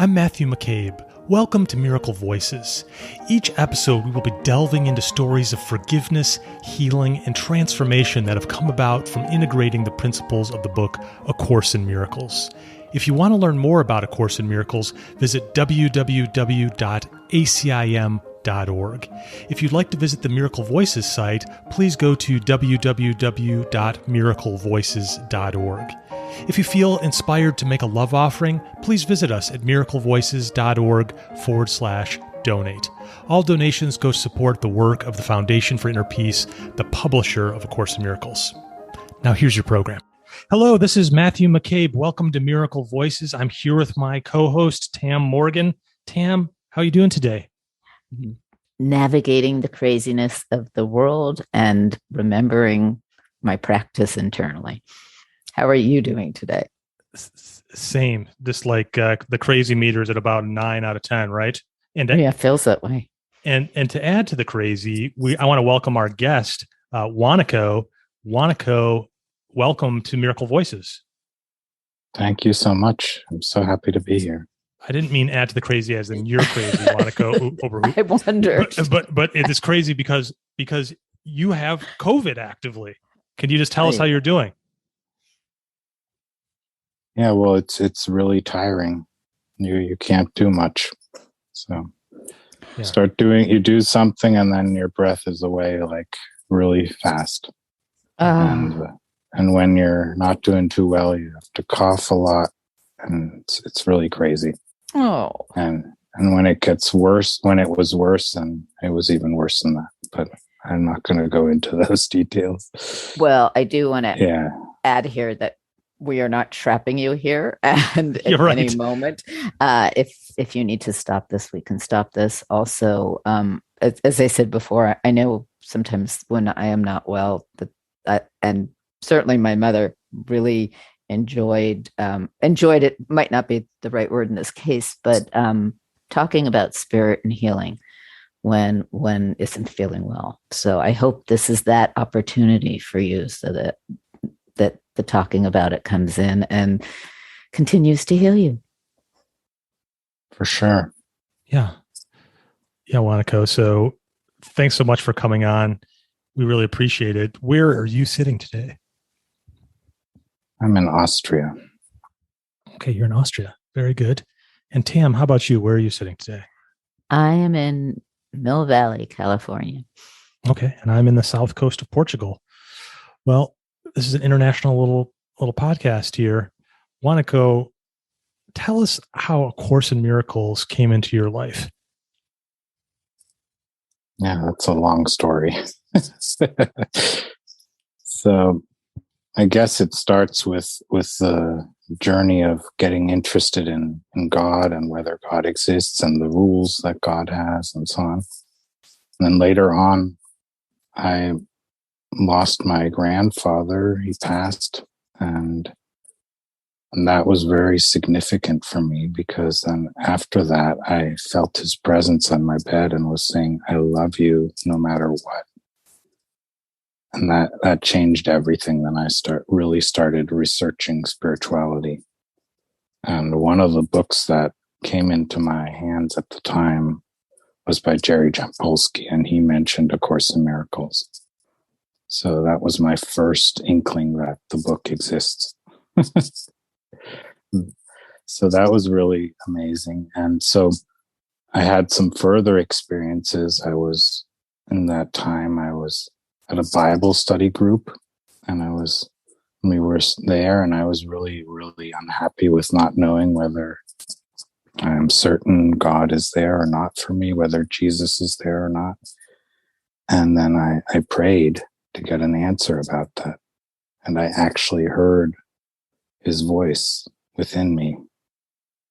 I'm Matthew McCabe. Welcome to Miracle Voices. Each episode, we will be delving into stories of forgiveness, healing, and transformation that have come about from integrating the principles of the book A Course in Miracles. If you want to learn more about A Course in Miracles, visit www.acim.org. If you'd like to visit the Miracle Voices site, please go to www.miraclevoices.org. If you feel inspired to make a love offering, please visit us at miraclevoices.org/donate. All donations go to support the work of the Foundation for Inner Peace, the publisher of A Course in Miracles. Now here's your program. Hello, this is Matthew McCabe. Welcome to Miracle Voices. I'm here with my co-host, Tam Morgan. Tam, how are you doing today? Navigating the craziness of the world and remembering my practice internally. How are you doing today? Same. Just like the crazy meter's at about 9 out of 10, right? And yeah, it feels that way. And to add to the crazy, I want to welcome our guest, Wanako. Wanako, welcome to Miracle Voices. Thank you so much. I'm so happy to be here. I didn't mean add to the crazy as in you're crazy, Wanako Oberhuber. I wondered. But it is crazy because you have COVID actively. Can you just tell us how you're doing? Yeah, well, it's really tiring. You can't do much. So you do something and then your breath is away like really fast. And when you're not doing too well, you have to cough a lot and it's really crazy. Oh. And when it gets worse, when it was worse, and it was even worse than that. But I'm not going to go into those details. Well, I do want to add here that we are not trapping you here, and at any moment, if you need to stop this, we can stop this. Also, as I said before, I know sometimes when I am not well, and certainly my mother really enjoyed it. Might not be the right word in this case, but talking about spirit and healing when isn't feeling well. So I hope this is that opportunity for you, so that the talking about it comes in and continues to heal you. For sure. Yeah, Wanako. So thanks so much for coming on. We really appreciate it. Where are you sitting today? I'm in Austria. Okay, you're in Austria. Very good. And Tam, how about you? Where are you sitting today? I am in Mill Valley, California. Okay, and I'm in the south coast of Portugal. Well, this is an international little podcast here. Wanako, tell us how A Course in Miracles came into your life. Yeah, that's a long story. So I guess it starts with the journey of getting interested in God and whether God exists and the rules that God has and so on. And then later on, I lost my grandfather. He passed, and that was very significant for me, because then after that, I felt his presence on my bed and was saying, I love you no matter what. And that changed everything. Then I really started researching spirituality. And one of the books that came into my hands at the time was by Jerry Jampolsky, and he mentioned A Course in Miracles. So that was my first inkling that the book exists. So that was really amazing. And so I had some further experiences. I was at a Bible study group, and we were there, and I was really, really unhappy with not knowing whether I am certain God is there or not for me, whether Jesus is there or not. And then I prayed to get an answer about that. And I actually heard his voice within me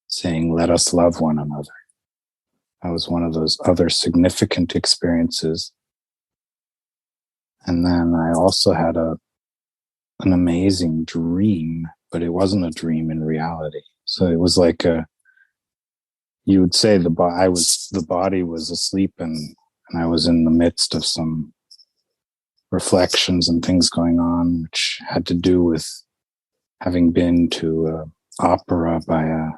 saying, let us love one another. That was one of those other significant experiences. And then I also had an amazing dream, but it wasn't a dream in reality. So it was like you would say the body was asleep, and I was in the midst of some reflections and things going on, which had to do with having been to opera by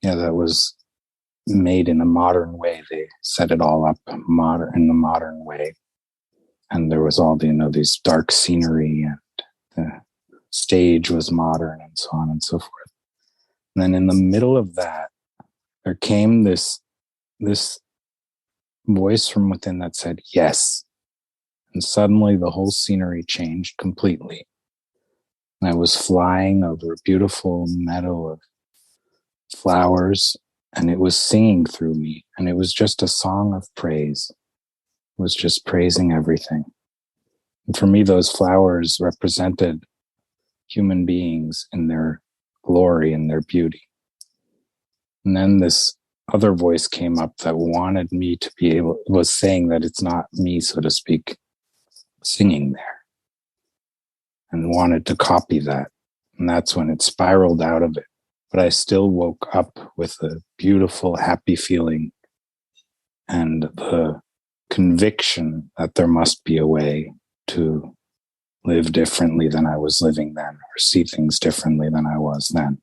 that was made in a modern way. They set it all up in the modern way. And there was all these dark scenery, and the stage was modern, and so on and so forth. And then in the middle of that, there came this voice from within that said, yes. And suddenly the whole scenery changed completely. And I was flying over a beautiful meadow of flowers, and it was singing through me. And it was just a song of praise. It was just praising everything. And for me, those flowers represented human beings in their glory and their beauty. And then this other voice came up that wanted me to was saying that it's not me, so to speak, singing there, and wanted to copy that. And that's when it spiraled out of it. But I still woke up with a beautiful, happy feeling and the conviction that there must be a way to live differently than I was living then, or see things differently than I was then.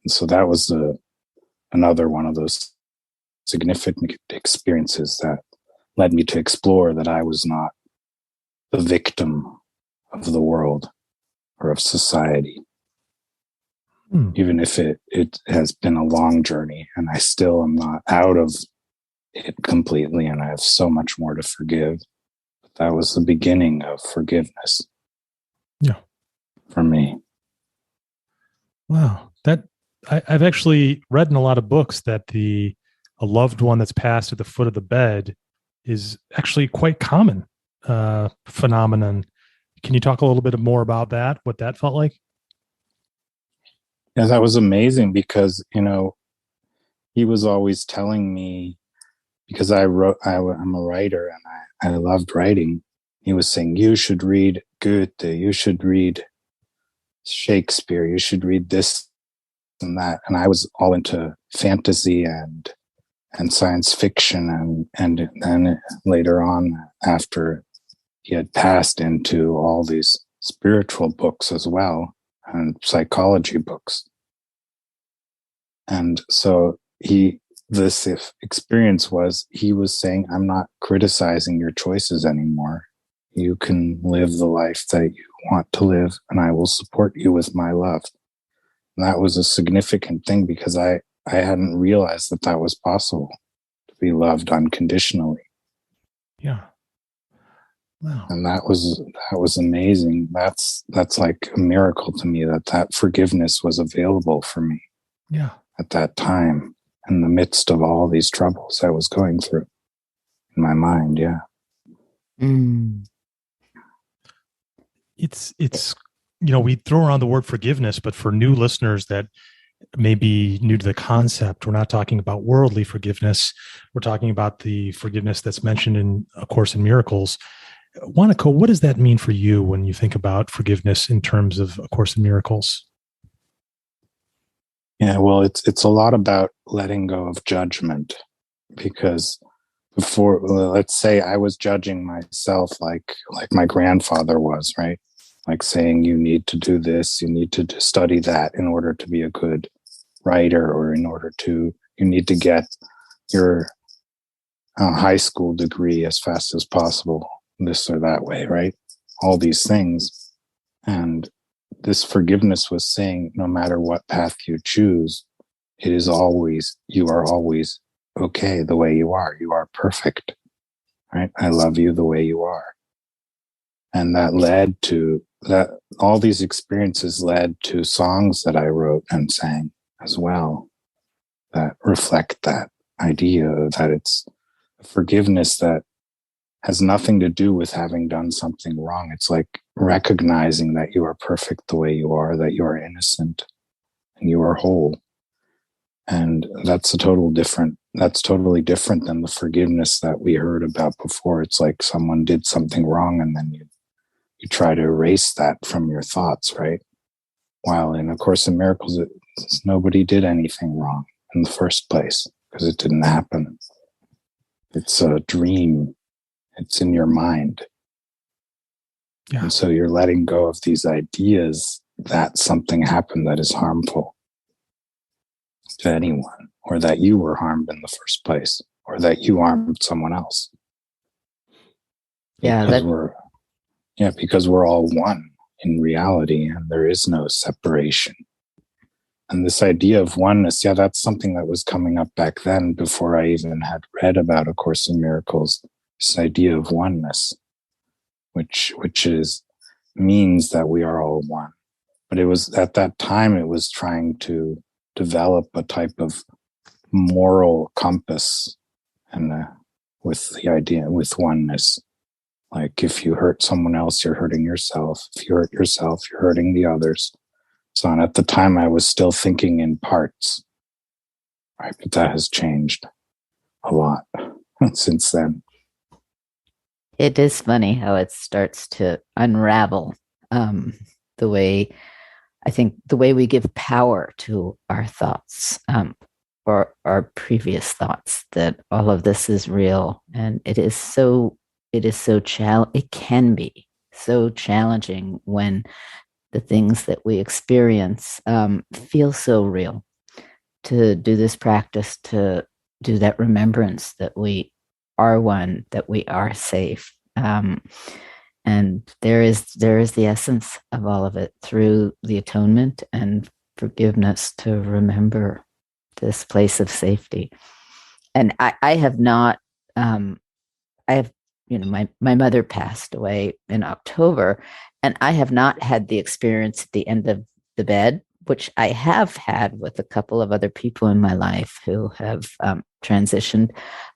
And so that was another one of those significant experiences that led me to explore that I was not the victim of the world or of society. Even if it has been a long journey, and I still am not out of it completely, and I have so much more to forgive. But that was the beginning of forgiveness. Yeah. For me. Wow. I've actually read in a lot of books that a loved one that's passed at the foot of the bed is actually quite common phenomenon. Can you talk a little bit more about that, what that felt like? Yeah, that was amazing because, he was always telling me, because I'm a writer and I loved writing. He was saying, you should read Goethe, you should read Shakespeare, you should read this and that. And I was all into fantasy and science fiction. And then later on, after he had passed, into all these spiritual books as well, and psychology books. And so this experience was, he was saying, I'm not criticizing your choices anymore. You can live the life that you want to live, and I will support you with my love. And that was a significant thing, because I hadn't realized that was possible, to be loved unconditionally. Yeah. Wow. And that was amazing. That's like a miracle to me, that forgiveness was available for me. Yeah. At that time, in the midst of all these troubles I was going through in my mind. Yeah. It's we throw around the word forgiveness, but for new listeners that may be new to the concept, we're not talking about worldly forgiveness. We're talking about the forgiveness that's mentioned in A Course in Miracles. Wanako, what does that mean for you when you think about forgiveness in terms of A Course in Miracles? Yeah, well, it's a lot about letting go of judgment, because before, let's say I was judging myself like my grandfather was, right? Like saying, you need to do this, you need to study that in order to be a good writer, or you need to get your high school degree as fast as possible, this or that way, right? All these things. And this forgiveness was saying, no matter what path you choose, you are always okay the way you are. You are perfect, right? I love you the way you are. And that led to that. All these experiences led to songs that I wrote and sang as well, that reflect that idea that it's forgiveness that has nothing to do with having done something wrong. It's like recognizing that you are perfect the way you are, that you are innocent and you are whole. And that's totally different than the forgiveness that we heard about before. It's like someone did something wrong, and then you try to erase that from your thoughts, right? While in A Course in Miracles, nobody did anything wrong in the first place, because it didn't happen. It's a dream. It's in your mind. Yeah. And so you're letting go of these ideas that something happened that is harmful. to anyone, or that you were harmed in the first place, or that you harmed someone else. Yeah, because we're all one in reality, and there is no separation. And this idea of oneness, that's something that was coming up back then before I even had read about A Course in Miracles. This idea of oneness, which means that we are all one. But it was at that time, it was trying to develop a type of moral compass, and with the idea with oneness. Like, if you hurt someone else, you're hurting yourself. If you hurt yourself, you're hurting the others. So, and at the time, I was still thinking in parts, right? But that has changed a lot since then. It is funny how it starts to unravel the way we give power to our thoughts, or our previous thoughts, that all of this is real. And it can be so challenging when the things that we experience feel so real. To do this practice, to do that remembrance that we are one, that we are safe. And there is the essence of all of it through the atonement and forgiveness, to remember this place of safety. And I have not, my mother passed away in October, and I have not had the experience at the end of the bed, which I have had with a couple of other people in my life who have transitioned.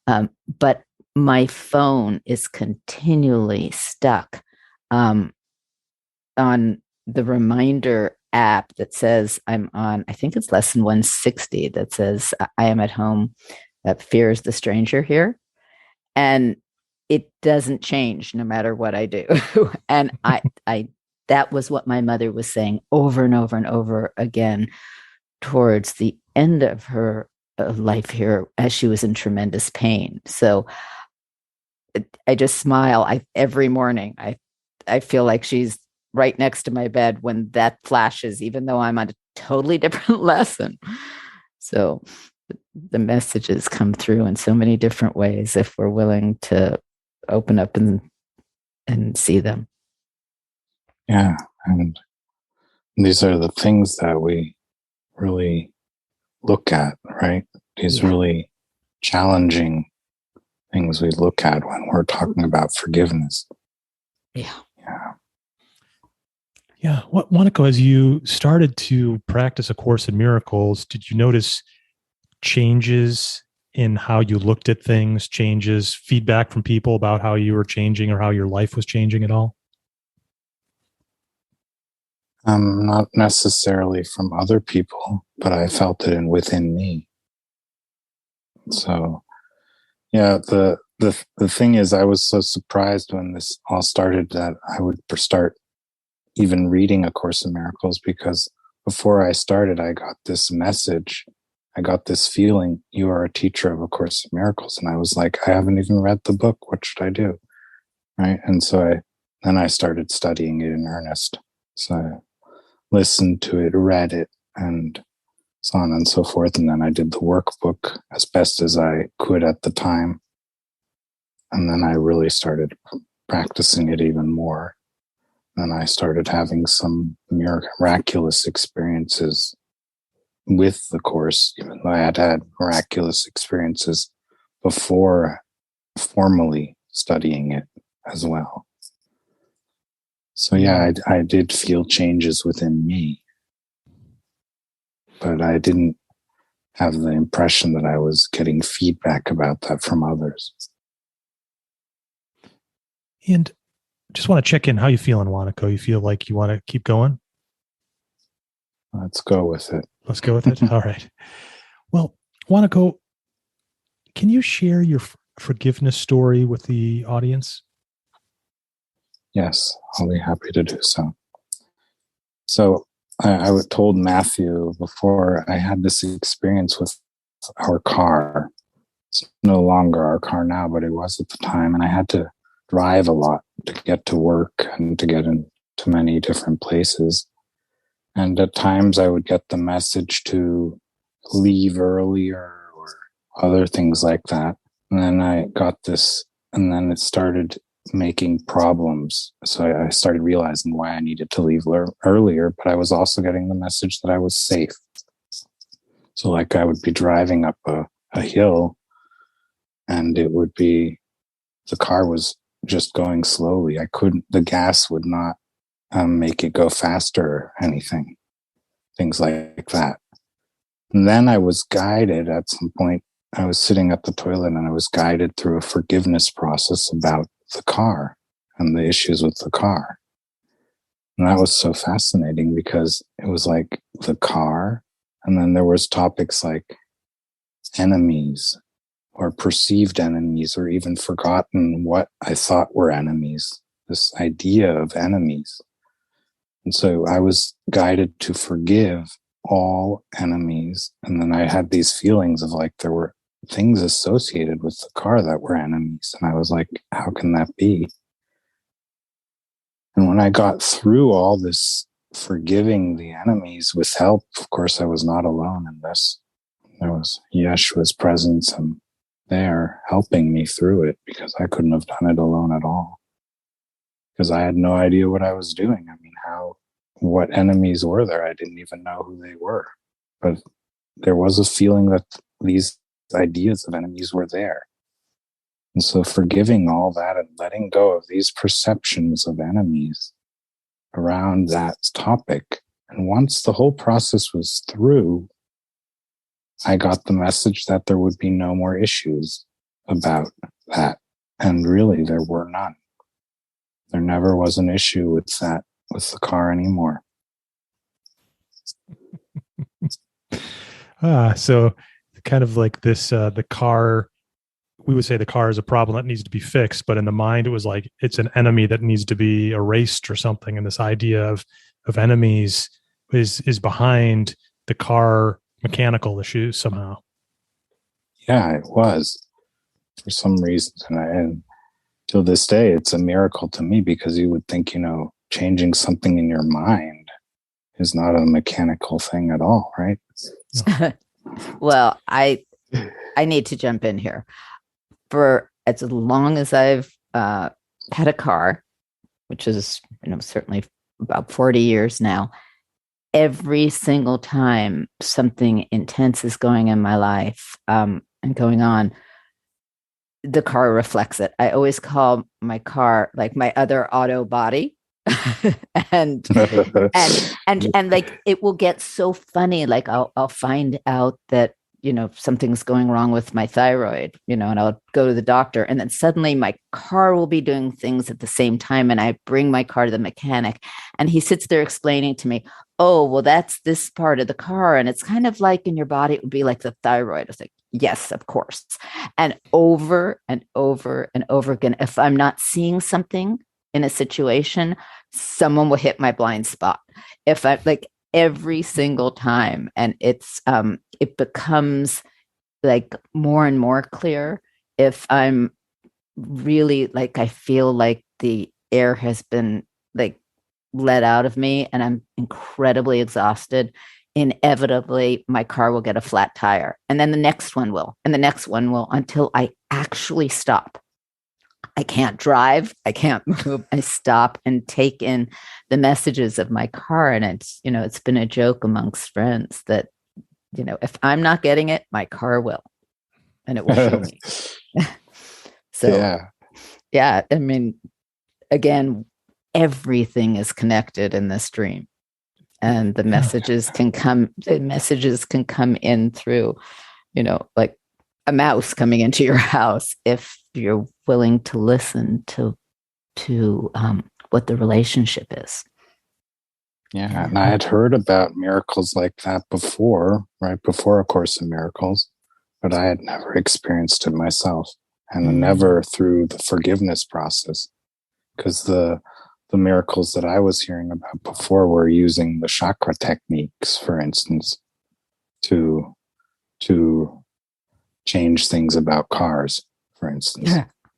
But my phone is continually stuck on the reminder app that says I'm on, I think it's lesson 160, that says I am at home, that fear is the stranger here. And it doesn't change no matter what I do. And that was what my mother was saying over and over and over again towards the end of her life here, as she was in tremendous pain. So I just smile. Every morning, I feel like she's right next to my bed when that flashes, even though I'm on a totally different lesson. So the messages come through in so many different ways if we're willing to open up and see them. Yeah, and these are the things that we really look at, right? These really challenging things we look at when we're talking about forgiveness. Yeah. Wanako, as you started to practice A Course in Miracles, did you notice changes in how you looked at things, feedback from people about how you were changing or how your life was changing at all? Not necessarily from other people, but I felt it within me. So, the thing is, I was so surprised when this all started that I would start even reading A Course in Miracles, because before I started, I got this message. I got this feeling, you are a teacher of A Course in Miracles. And I was like, I haven't even read the book. What should I do? Right. And so I started studying it in earnest. So I listened to it, read it, and so on and so forth. And then I did the workbook as best as I could at the time. And then I really started practicing it even more. And I started having some miraculous experiences with the Course, even though I had miraculous experiences before formally studying it as well. So I did feel changes within me, but I didn't have the impression that I was getting feedback about that from others. And just want to check in. How you feeling, Wanako? You feel like you want to keep going? Let's go with it. Let's go with it. All right. Well, Wanako, can you share your forgiveness story with the audience? Yes, I'll be happy to do so. So I told Matthew before, I had this experience with our car. It's no longer our car now, but it was at the time. And I had to drive a lot to get to work and to get into many different places. And at times I would get the message to leave earlier or other things like that. And then I got this, and then it started making problems. So I started realizing why I needed to leave earlier, but I was also getting the message that I was safe. So like I would be driving up a hill, and it would be, the car was just going slowly. The gas would not make it go faster or anything, things like that. And then I was guided at some point. I was sitting at the toilet and I was guided through a forgiveness process about the car and the issues with the car. And that was so fascinating because it was like the car, and then there was topics like enemies or perceived enemies, or even forgotten what I thought were enemies, this idea of enemies. And so I was guided to forgive all enemies. And then I had these feelings of like there were things associated with the car that were enemies. And I was like, how can that be? And when I got through all this forgiving the enemies with help, of course, I was not alone in this. There was Yeshua's presence and there helping me through it, because I couldn't have done it alone at all. Because I had no idea what I was doing. I mean, what enemies were there? I didn't even know who they were. But there was a feeling that these ideas of enemies were there. And so forgiving all that and letting go of these perceptions of enemies around that topic. And once the whole process was through, I got the message that there would be no more issues about that. And really, there were none. There never was an issue with that, with the car anymore. So kind of like this, the car, we would say the car is a problem that needs to be fixed, but in the mind, it was like, it's an enemy that needs to be erased or something. And this idea of enemies is behind the car mechanical issues somehow. Yeah, it was for some reason. And till this day, it's a miracle to me, because you would think, changing something in your mind is not a mechanical thing at all, right? No. Well, I need to jump in here. For as long as I've had a car, which is certainly about 40 years now, every single time something intense is going in my life and going on, the car reflects it. I always call my car like my other auto body. and like it will get so funny. Like I'll find out that something's going wrong with my thyroid, and I'll go to the doctor, and then suddenly my car will be doing things at the same time, and I bring my car to the mechanic, and he sits there explaining to me, oh, well, that's this part of the car, and it's kind of like in your body it would be like the thyroid. I was like, yes, of course. And over and over and over again, if I'm not seeing something in a situation, someone will hit my blind spot. If I like every single time, and it becomes like more and more clear if I'm really like, I feel like the air has been like let out of me and I'm incredibly exhausted. Inevitably my car will get a flat tire, and then the next one will, and the next one will, until I actually stop. I can't drive. I can't move. I stop and take in the messages of my car. And it's been a joke amongst friends that, if I'm not getting it, my car will, and it will show me. So, yeah. I mean, again, everything is connected in this dream, and the messages can come in through, like a mouse coming into your house, if you're willing to listen to what the relationship is. Yeah, and I had heard about miracles like that before, right before A Course in Miracles, but I had never experienced it myself, and never through the forgiveness process, because the miracles that I was hearing about before were using the chakra techniques, for instance, to change things about cars, for instance.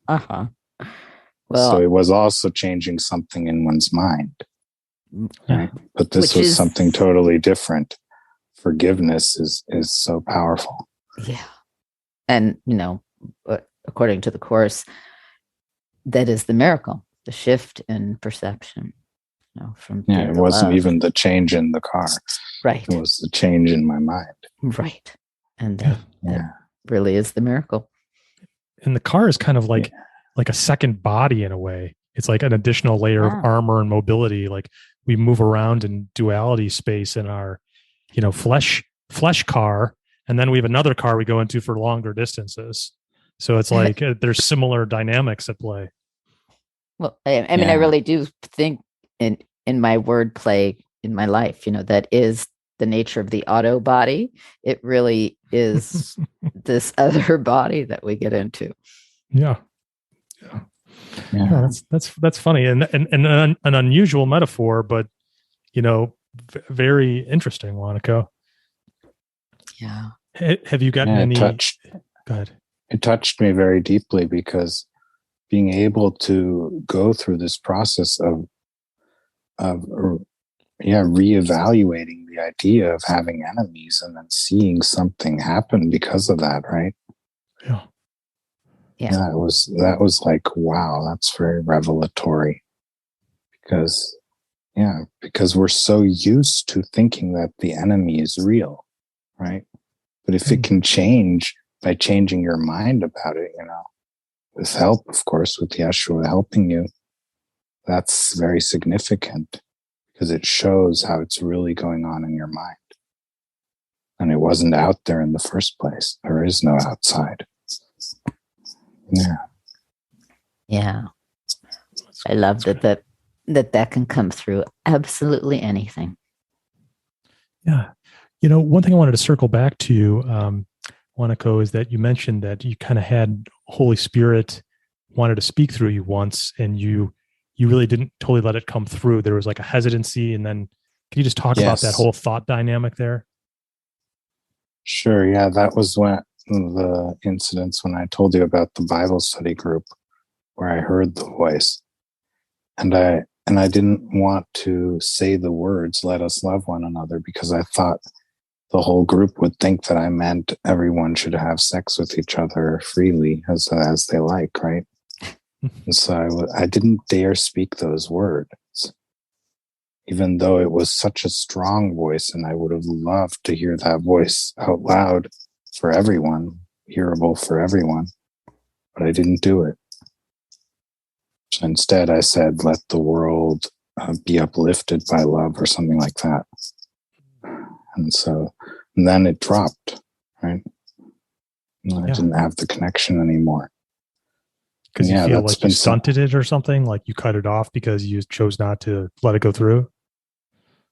Well, so it was also changing something in one's mind, right? But this was something totally different forgiveness is so powerful. Yeah. And, according to the Course, that is the miracle, the shift in perception. From fear it to wasn't love. even the change in the car. Right. It was the change in my mind. Right. And that really is the miracle. And the car is kind of like a second body in a way. It's like an additional layer of armor and mobility. Like we move around in duality space in our, flesh car. And then we have another car we go into for longer distances. So it's like there's similar dynamics at play. Well, I mean, I really do think in my wordplay in my life, that is the nature of the auto body. It really is this other body that we get into. Yeah. That's funny and an unusual metaphor, but very interesting, Wanako. Yeah. Have you gotten any? Go ahead. It touched me very deeply because being able to go through this process of reevaluating the idea of having enemies and then seeing something happen because of that, right? Yeah. Yeah. That was like, wow, that's very revelatory because we're so used to thinking that the enemy is real, right? But if it can change by changing your mind about it, with help, of course, with Yeshua helping you, that's very significant because it shows how it's really going on in your mind. And it wasn't out there in the first place. There is no outside. Yeah. Yeah. I love that can come through absolutely anything. Yeah. One thing I wanted to circle back to, Wanako, is that you mentioned that you kind of had Holy Spirit wanted to speak through you once, and you really didn't totally let it come through. There was like a hesitancy, and then can you just talk about that whole thought dynamic there? Sure. Yeah, that was when the incidents when I told you about the Bible study group where I heard the voice, and I didn't want to say the words "Let us love one another" because I thought the whole group would think that I meant everyone should have sex with each other freely as they like, right? And so I didn't dare speak those words, even though it was such a strong voice, and I would have loved to hear that voice out loud for everyone, hearable for everyone, but I didn't do it. So instead, I said, "Let the world be uplifted by love," or something like that. And then it dropped, right? I didn't have the connection anymore. Because you feel like you stunted it or something, like you cut it off because you chose not to let it go through?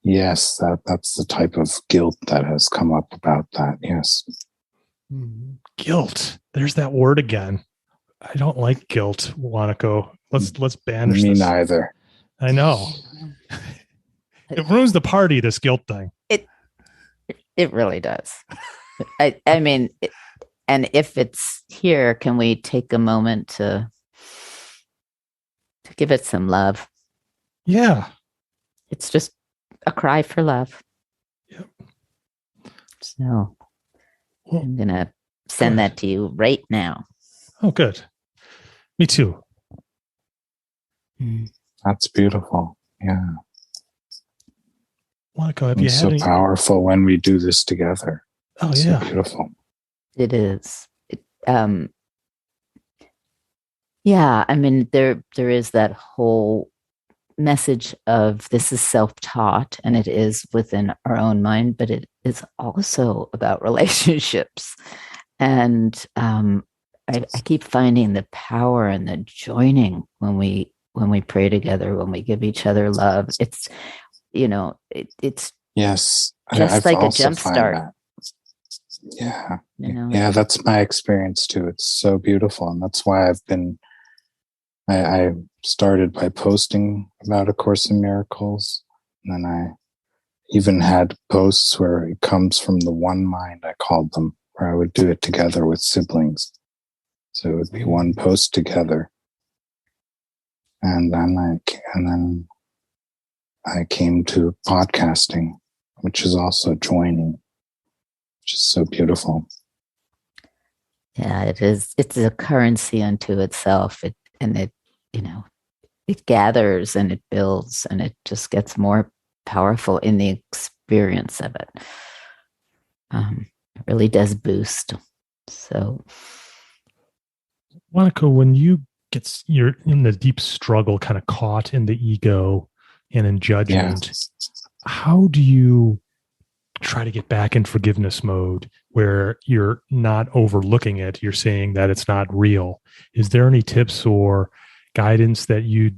Yes, that's the type of guilt that has come up about that, yes. Guilt. There's that word again. I don't like guilt, Wanako. Let's banish this. Me neither. I know. It ruins the party, this guilt thing. It really does. I mean, and if it's here, can we take a moment to give it some love? Yeah. It's just a cry for love. Yep. So I'm going to send that to you right now. Oh, good. Me too. That's beautiful. Yeah. Wanako, have you had so powerful when we do this together. Oh, it's yeah. So beautiful. It is. Yeah, I mean, there is that whole message of this is self-taught, and it is within our own mind, but it is also about relationships. And I keep finding the power and the joining when we pray together, when we give each other love. It's it's yes, just I've like a jump start. That. Yeah, yeah, that's my experience too. It's so beautiful, and that's why I started by posting about A Course in Miracles, and then I even had posts where it comes from the one mind, I called them, where I would do it together with siblings. So it would be one post together, and then I came to podcasting, which is also joining. which is so beautiful. Yeah, it is. It's a currency unto itself. It gathers and it builds and it just gets more powerful in the experience of it. It really does boost. So, Wanako, when you're in the deep struggle, kind of caught in the ego and in judgment, how do you try to get back in forgiveness mode where you're not overlooking it? You're saying that it's not real. Is there any tips or guidance that you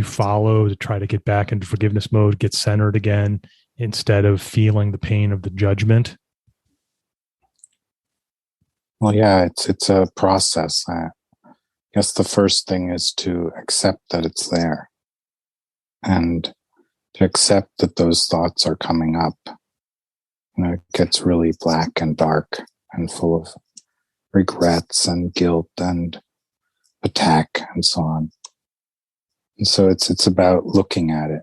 follow to try to get back into forgiveness mode, get centered again, instead of feeling the pain of the judgment? Well, yeah, it's a process. I guess the first thing is to accept that it's there, and to accept that those thoughts are coming up. It gets really black and dark and full of regrets and guilt and attack and so on. And so it's about looking at it,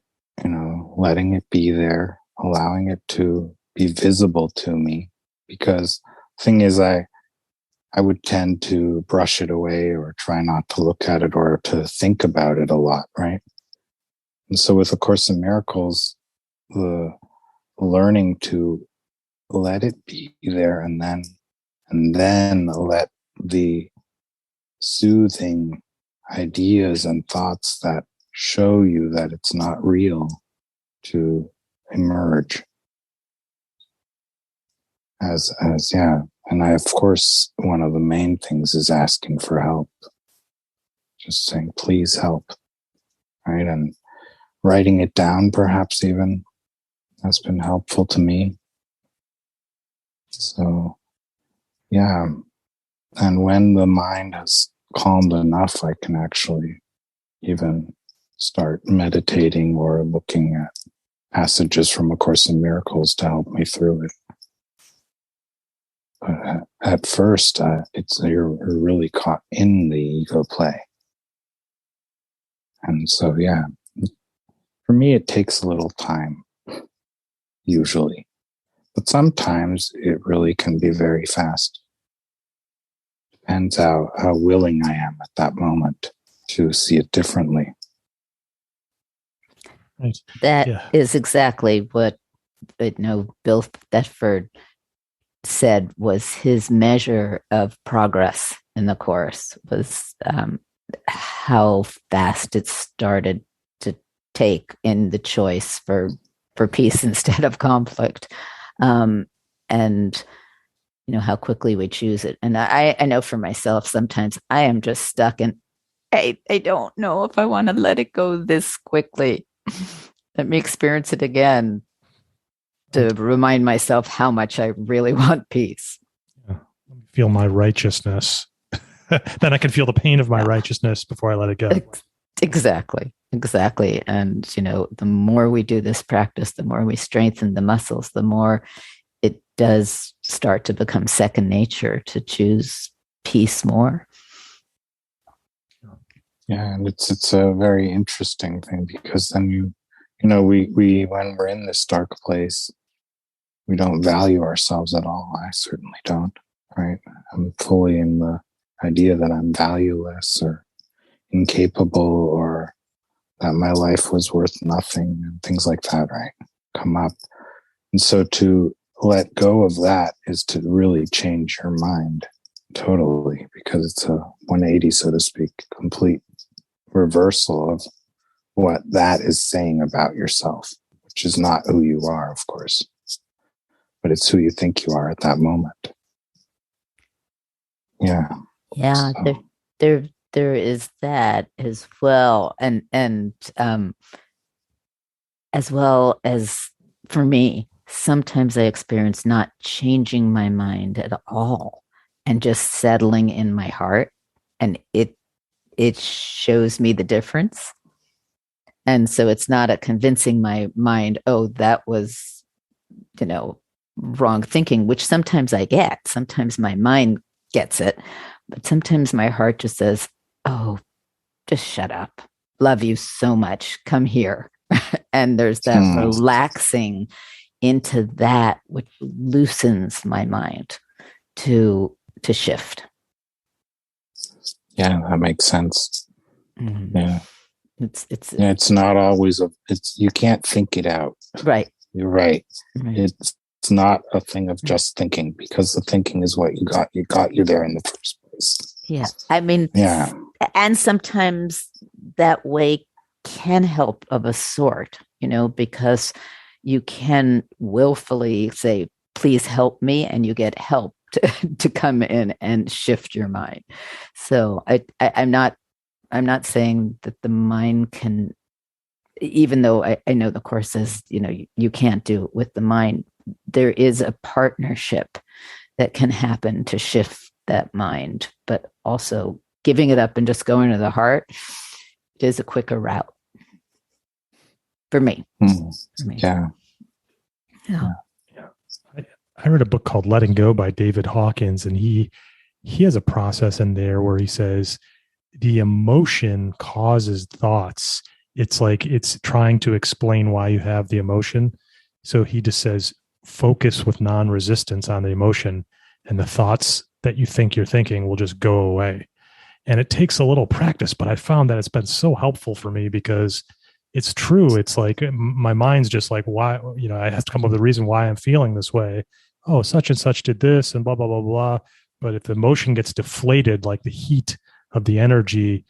letting it be there, allowing it to be visible to me. Because the thing is, I would tend to brush it away or try not to look at it or to think about it a lot, right? And so with A Course in Miracles, the learning to let it be there and then let the soothing ideas and thoughts that show you that it's not real to emerge as and of course one of the main things is asking for help, just saying please help, right? And writing it down perhaps even has been helpful to me. So and when the mind has calmed enough, I can actually even start meditating or looking at passages from A Course in Miracles to help me through it. But at first, you're really caught in the ego play. And so, for me, it takes a little time, usually. But sometimes it really can be very fast. Depends how willing I am at that moment to see it differently. Right. That is exactly what Bill Thetford said was his measure of progress in the Course, was how fast it started to take in the choice for peace instead of conflict, and how quickly we choose it. And I know for myself, sometimes I am just stuck in, I don't know if I want to let it go this quickly. Let me experience it again to remind myself how much I really want peace. Feel my righteousness. Then I can feel the pain of my righteousness before I let it go. Exactly. And, the more we do this practice, the more we strengthen the muscles, the more it does start to become second nature to choose peace more. Yeah, and it's a very interesting thing, because then we when we're in this dark place, we don't value ourselves at all. I certainly don't, right? I'm fully in the idea that I'm valueless or incapable, or that my life was worth nothing, and things like that, right? Come up. And so to let go of that is to really change your mind totally, because it's a 180, so to speak, complete reversal of what that is saying about yourself, which is not who you are, of course, but it's who you think you are at that moment. Yeah. So. There is that as well, and as well as for me, sometimes I experience not changing my mind at all and just settling in my heart, and it shows me the difference. And so it's not a convincing my mind, oh, that was, wrong thinking, which sometimes I get. Sometimes my mind gets it, but sometimes my heart just says, oh, just shut up. Love you so much. Come here. And there's that relaxing into that which loosens my mind to shift. Yeah, that makes sense. Mm-hmm. Yeah. It's not always you can't think it out. Right. You're right. It's not a thing of just thinking, because the thinking is what got you there in the first place. Yeah. I mean, yeah. And sometimes that way can help of a sort, because you can willfully say, please help me, and you get help to come in and shift your mind. So I'm not saying that the mind can, even though I know the Course says, you can't do it with the mind, there is a partnership that can happen to shift that mind, but also giving it up and just going to the heart is a quicker route for me. Yeah. I read a book called Letting Go by David Hawkins, and he has a process in there where he says the emotion causes thoughts. It's like it's trying to explain why you have the emotion. So he just says, focus with non-resistance on the emotion, and the thoughts that you think you're thinking will just go away. And it takes a little practice, but I found that it's been so helpful for me, because it's true. It's like my mind's just like, why, I have to come up with a reason why I'm feeling this way. Oh, such and such did this and blah, blah, blah, blah. But if the emotion gets deflated, like the heat of the energy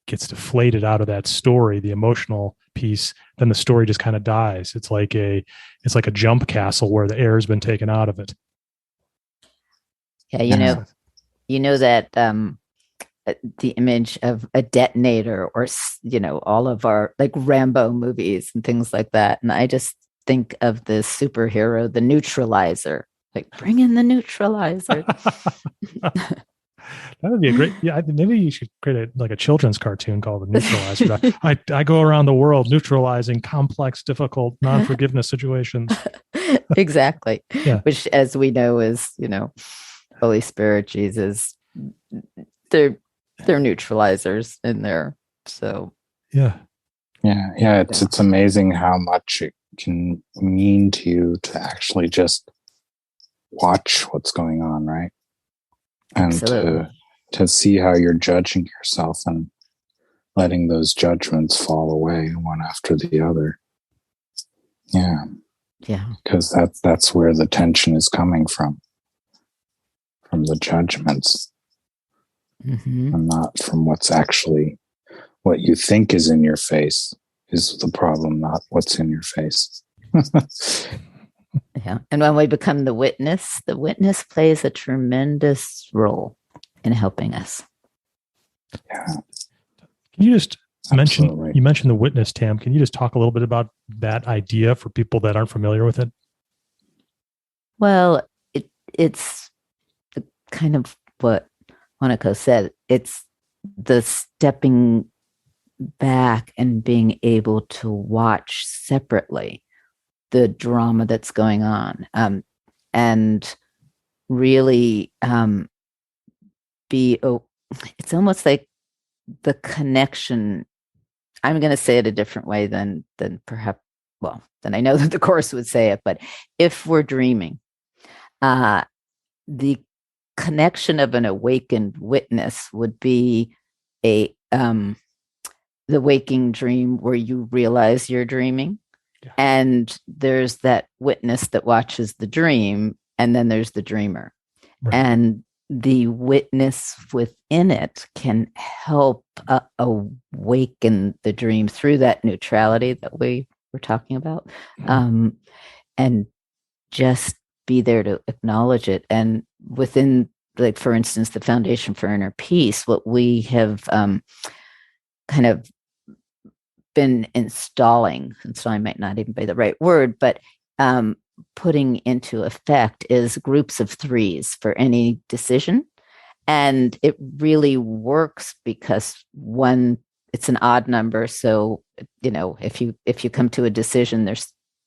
gets deflated out of that story, the emotional piece, then the story just kind of dies. It's like a jump castle where the air has been taken out of it. Yeah. You know that, the image of a detonator, or, all of our like Rambo movies and things like that. And I just think of the superhero, the neutralizer, like bring in the neutralizer. That would be a great, maybe you should create a children's cartoon called The Neutralizer. I go around the world neutralizing complex, difficult, non-forgiveness situations. Exactly. Yeah. Which, as we know, is, Holy Spirit, Jesus, they're neutralizers in there. So yeah. It's amazing how much it can mean to you to actually just watch what's going on, right? And Absolutely. to see how you're judging yourself and letting those judgments fall away one after the other. Yeah. Because that's where the tension is coming from the judgments. Mm-hmm. And not from what's actually what you think is in your face is the problem, not what's in your face. Yeah. And when we become the witness plays a tremendous role in helping us. Yeah. Can you just mention the witness, Tam? Can you just talk a little bit about that idea for people that aren't familiar with it? Well, it's kind of what Wanako said. It's the stepping back and being able to watch separately the drama that's going on, and really it's almost like the connection. I'm going to say it a different way than perhaps, than I know that the Course would say it, but if we're dreaming, the connection of an awakened witness would be the waking dream where you realize you're dreaming. Yeah. And there's that witness that watches the dream, and then there's the dreamer. Right. And the witness within it can help awaken the dream through that neutrality that we were talking about, and just be there to acknowledge it. And within, like, for instance, the Foundation for Inner Peace, what we have kind of been installing might not even be the right word, but putting into effect is groups of 3s for any decision. And it really works because it's an odd number. So, if you come to a decision,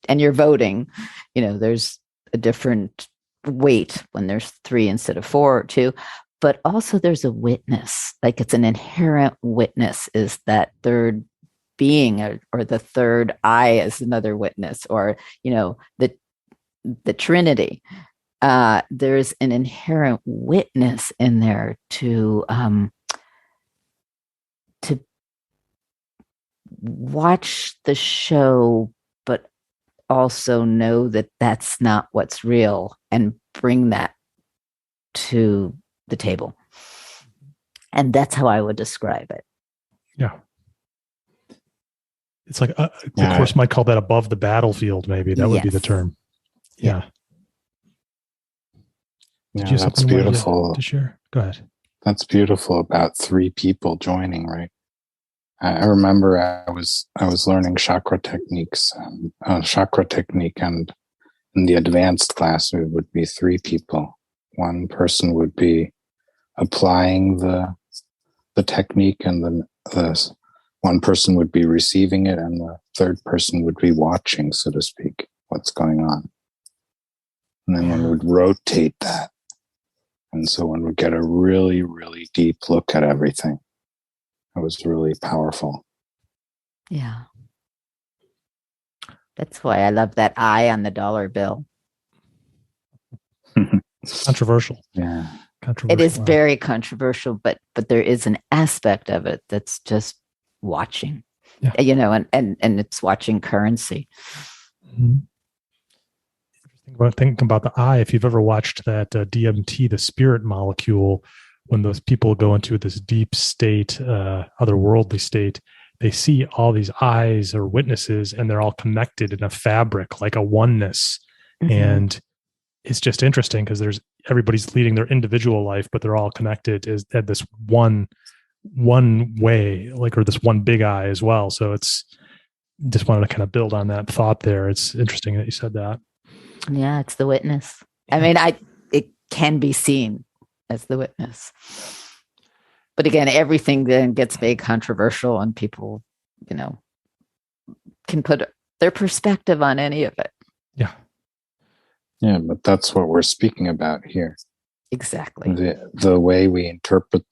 and you're voting, there's a different weight when there's 3 instead of 4 or 2. But also there's a witness, like it's an inherent witness, is that third being, or the third eye is another witness, or, the the Trinity, there's an inherent witness in there to watch the show, but also know that that's not what's real and bring that to the table. And that's how I would describe it. Yeah. It's like, the course might call that above the battlefield, maybe. That would be the term. Yeah. Did you have something beautiful to share? Go ahead. That's beautiful about 3 people joining, right? I remember I was learning chakra technique, and in the advanced class, it would be 3 people. One person would be applying the technique, and then one person would be receiving it, and the third person would be watching, so to speak, what's going on. And then one would rotate that. And so one would get a really, really deep look at everything. It was really powerful. Yeah. That's why I love that eye on the dollar bill. Controversial. Yeah. It is very controversial, but there is an aspect of it that's just watching, and it's watching currency. Mm-hmm. Thinking about the eye, if you've ever watched that DMT, the spirit molecule, when those people go into this deep state, otherworldly state, they see all these eyes or witnesses, and they're all connected in a fabric, like a oneness. Mm-hmm. And it's just interesting because everybody's leading their individual life, but they're all connected at this one way, like, or this one big eye as well. So it's just wanted to kind of build on that thought there. It's interesting that you said that. Yeah, it's the witness. I mean, it can be seen as the witness. But again, everything then gets very controversial, and people, can put their perspective on any of it. Yeah. Yeah, but that's what we're speaking about here. Exactly. The way we interpret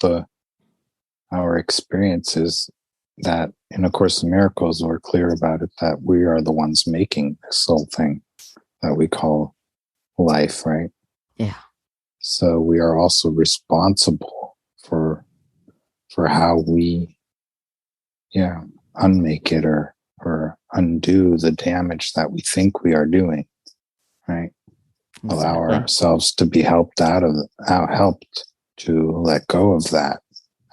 our experiences, that in A Course in Miracles, we're clear about it, that we are the ones making this whole thing that we call life, right? Yeah. So we are also responsible for how we unmake it or undo the damage that we think we are doing, right? Exactly. Allow ourselves to be helped helped to let go of that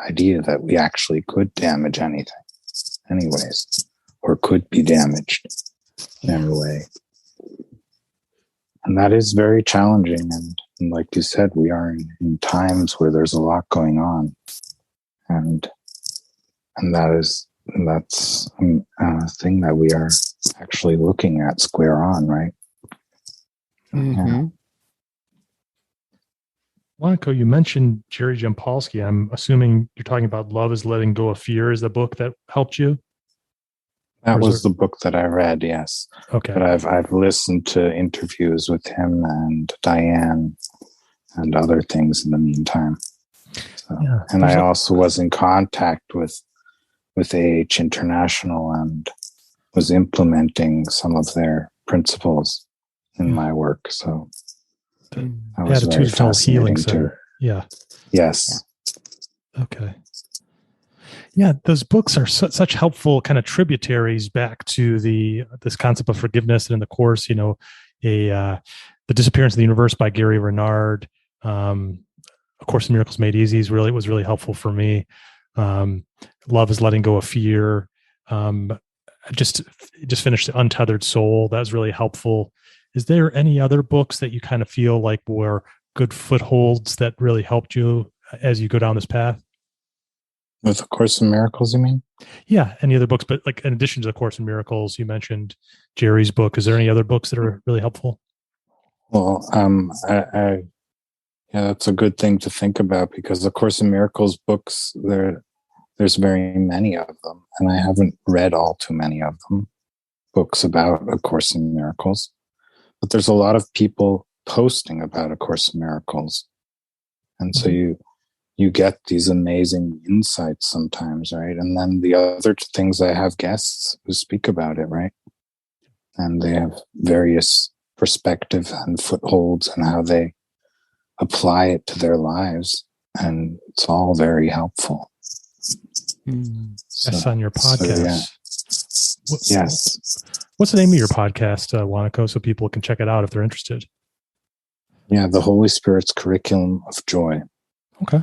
idea that we actually could damage anyways, or could be damaged in any way. And that is very challenging. And like you said, we are in times where there's a lot going on. And that's a thing that we are actually looking at square on, right? Mm-hmm. Yeah. Wanako, you mentioned Jerry Jampolsky. I'm assuming you're talking about Love is Letting Go of Fear is the book that helped you? That was the book that I read, yes. Okay. But I've listened to interviews with him and Diane and other things in the meantime. So, and I also was in contact with AH International and was implementing some of their principles in my work. So that was very fascinating too. Yeah. Yes. Yeah. Okay. Yeah, those books are such helpful kind of tributaries back to this concept of forgiveness. And in the Course, The Disappearance of the Universe by Gary Renard, A Course in Miracles Made Easy was really helpful for me. Love is Letting Go of Fear. I just finished The Untethered Soul. That was really helpful. Is there any other books that you kind of feel like were good footholds that really helped you as you go down this path? With A Course in Miracles, you mean? Yeah, any other books, but like in addition to The Course in Miracles, you mentioned Jerry's book. Is there any other books that are really helpful? Well, that's a good thing to think about, because the Course in Miracles books, there's very many of them, and I haven't read all too many of them, books about A Course in Miracles. But there's a lot of people posting about A Course in Miracles. And so you get these amazing insights sometimes, right? And then the other things, I have guests who speak about it, right? And they have various perspective and footholds and how they apply it to their lives. And it's all very helpful. Yes, on your podcast. Yes. What's the name of your podcast, Wanako, so people can check it out if they're interested? Yeah, the Holy Spirit's Curriculum of Joy. Okay.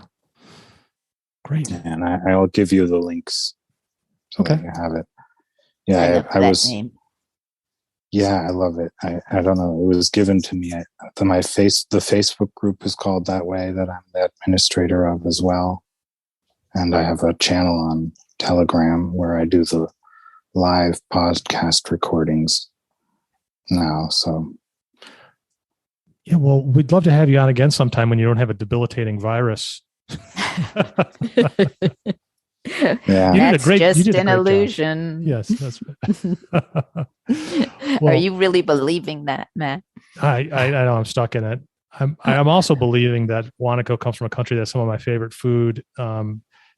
Great. And I'll give you the links so that you have it. Yeah, I was. Name. Yeah, I love it. I don't know. It was given to me. The Facebook group is called that way, that I'm the administrator of as well. And I have a channel on Telegram where I do the live podcast recordings now. So. Yeah, well, we'd love to have you on again sometime when you don't have a debilitating virus. Yeah, that's just an illusion. Job. Yes, that's right. Well, are you really believing that, Matt? I know I'm stuck in it. I'm also believing that Wanako comes from a country that's some of my favorite food,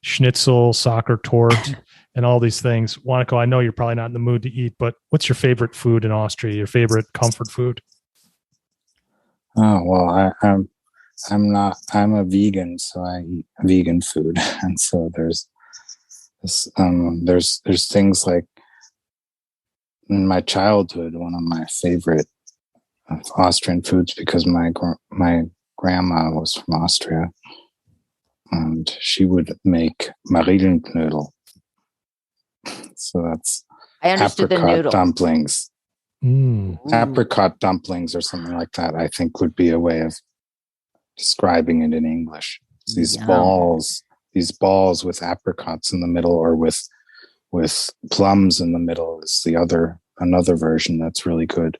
schnitzel, soccer torte, and all these things. Wanako, I know you're probably not in the mood to eat, but what's your favorite food in Austria? Your favorite comfort food? Oh well, I'm a vegan, so I eat vegan food, and so there's things like in my childhood, one of my favorite Austrian foods, because my grandma was from Austria, and she would make Marillenknödel. So that's apricot dumplings. Apricot dumplings or something like that, I think, would be a way of describing it in English. These balls with apricots in the middle, or with plums in the middle, is another version that's really good.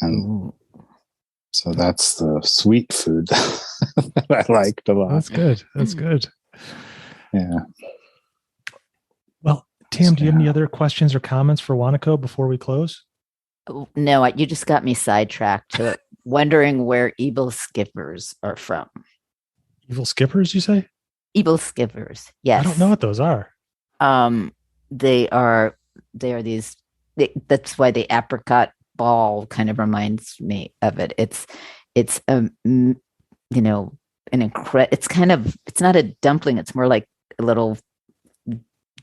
And so that's the sweet food that I liked a lot. That's good. Yeah. Well, Tam, do you have any other questions or comments for Wanako before we close? No, you just got me sidetracked to wondering where evil skippers are from. Evil skippers, you say? Evil skippers, yes. I don't know what those are. They are these. That's why the apricot ball kind of reminds me of it. It's it's not a dumpling. It's more like a little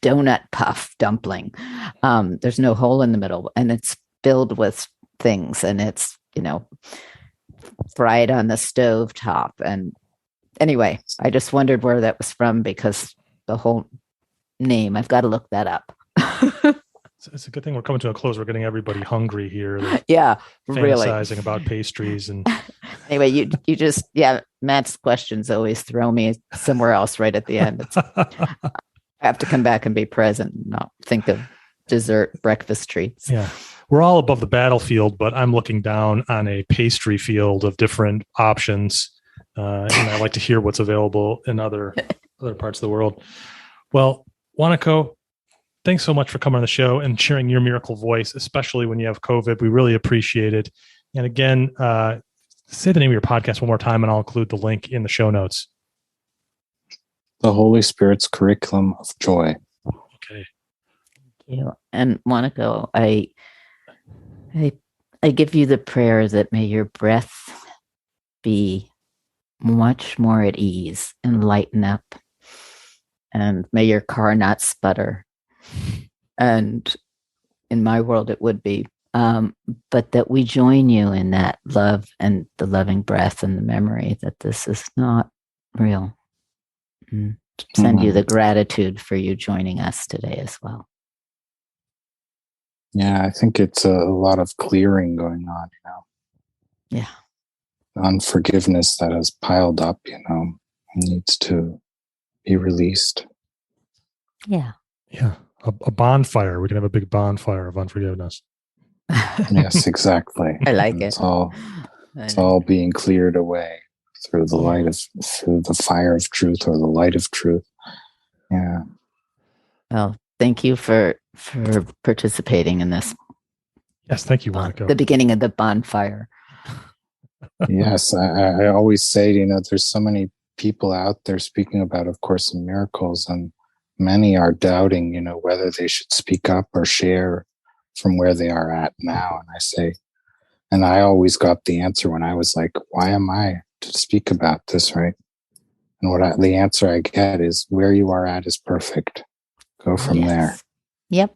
donut puff dumpling. There's no hole in the middle, and it's filled with things, and it's fried on the stove top. And anyway, I just wondered where that was from, because the whole name, I've got to look that up. It's a good thing we're coming to a close. We're getting everybody hungry here. Yeah, fantasizing about pastries. And anyway, you just, Matt's questions always throw me somewhere else right at the end. I have to come back and be present, not think of dessert, breakfast treats. Yeah. We're all above the battlefield, but I'm looking down on a pastry field of different options. And I like to hear what's available in other parts of the world. Well, Wanako, thanks so much for coming on the show and sharing your miracle voice, especially when you have COVID. We really appreciate it. And again, say the name of your podcast one more time, and I'll include the link in the show notes. The Holy Spirit's Curriculum of Joy. Okay. Thank you. And Wanako, I give you the prayer that may your breath be much more at ease and lighten up, and may your car not sputter. And in my world, it would be, but that we join you in that love and the loving breath and the memory that this is not real. Send you the gratitude for you joining us today as well. Yeah, I think it's a lot of clearing going on, Yeah. Unforgiveness that has piled up, needs to be released. Yeah. Yeah. A bonfire. We can have a big bonfire of unforgiveness. Yes, exactly. I like it. It's all being cleared away through through the fire of truth, or the light of truth. Yeah. Well, thank you for participating in this. Yes, thank you, Wanako. The beginning of the bonfire. Yes, I always say, there's so many people out there speaking about, of course, in Miracles, and many are doubting, whether they should speak up or share from where they are at now. And I say, And I always got the answer when I was like, why am I to speak about this, right? And the answer I get is, where you are at is perfect. Go from there. Yep.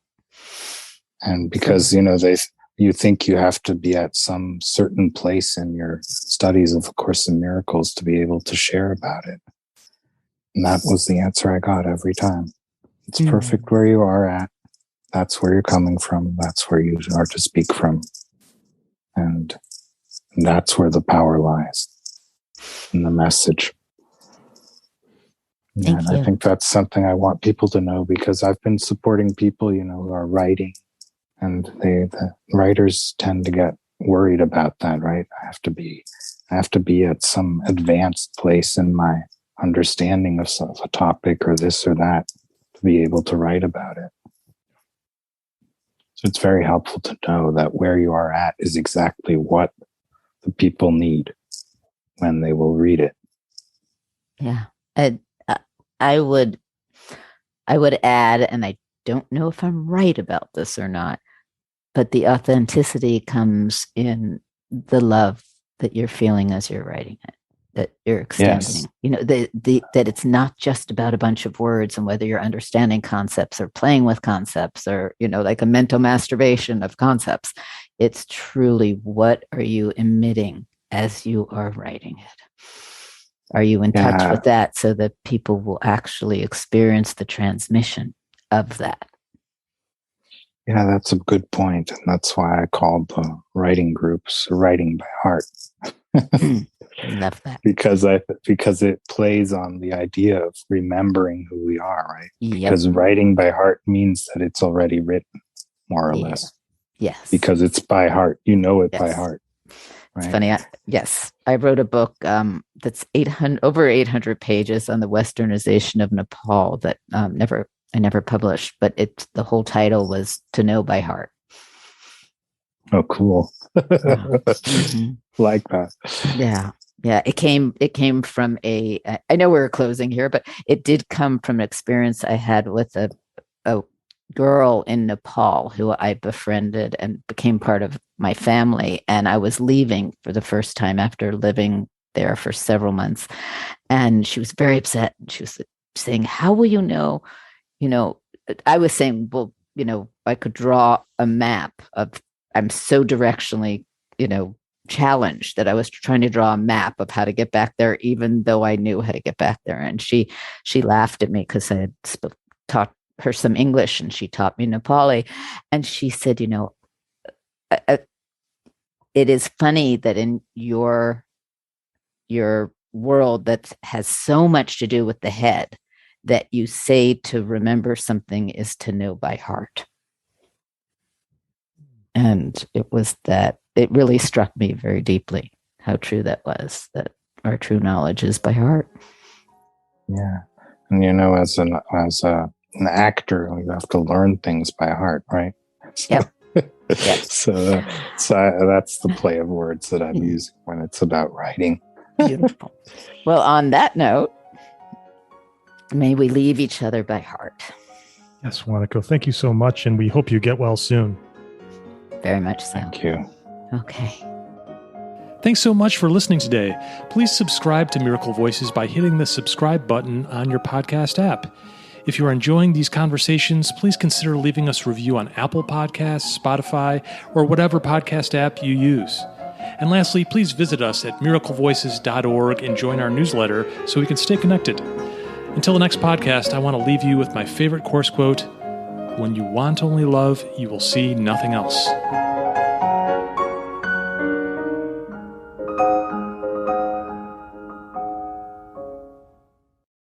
And because, you think you have to be at some certain place in your studies of A Course in Miracles to be able to share about it. And that was the answer I got every time. It's perfect where you are at. That's where you're coming from. That's where you are to speak from. And that's where the power lies in the message. Yeah, and I think that's something I want people to know, because I've been supporting people, who are writing, and the writers tend to get worried about that, right? I have to be at some advanced place in my understanding of a topic or this or that to be able to write about it. So it's very helpful to know that where you are at is exactly what the people need when they will read it. Yeah. I would add, and I don't know if I'm right about this or not, but the authenticity comes in the love that you're feeling as you're writing it, that you're extending. Yes. That it's not just about a bunch of words and whether you're understanding concepts or playing with concepts or, like a mental masturbation of concepts. It's truly, what are you emitting as you are writing it? Are you in touch with that so that people will actually experience the transmission of that? Yeah, that's a good point. And that's why I called the writing groups Writing by Heart. Love that. Because it plays on the idea of remembering who we are, right? Yep. Because writing by heart means that it's already written, more or less. Yes. Because it's by heart. You know it by heart. Right? It's funny. I wrote a book that's over 800 pages on the westernization of Nepal that I never published, but the whole title was To Know by Heart. Oh, cool. Like that. Yeah. Yeah. It came from I know we're closing here, but it did come from an experience I had with a girl in Nepal who I befriended and became part of my family. And I was leaving for the first time after living there for several months. And she was very upset. She was saying, how will you know? I was saying, well, I could draw a map I'm so directionally, challenged that I was trying to draw a map of how to get back there, even though I knew how to get back there. And she laughed at me because I had taught her some English and she taught me Nepali. And she said, it is funny that in your world that has so much to do with the head, that you say to remember something is to know by heart. And it really struck me very deeply how true that was, that our true knowledge is by heart. Yeah. And as an actor, you have to learn things by heart, right? Yep. Yes. So that's the play of words that I'm using when it's about writing. Beautiful. Well, on that note, may we leave each other by heart. Yes, Wanako, thank you so much, and we hope you get well soon. Very much so. Thank you. Okay. Thanks so much for listening today. Please subscribe to Miracle Voices by hitting the subscribe button on your podcast app. If you are enjoying these conversations, please consider leaving us a review on Apple Podcasts, Spotify, or whatever podcast app you use. And lastly, please visit us at miraclevoices.org and join our newsletter so we can stay connected. Until the next podcast, I want to leave you with my favorite course quote: when you want only love, you will see nothing else.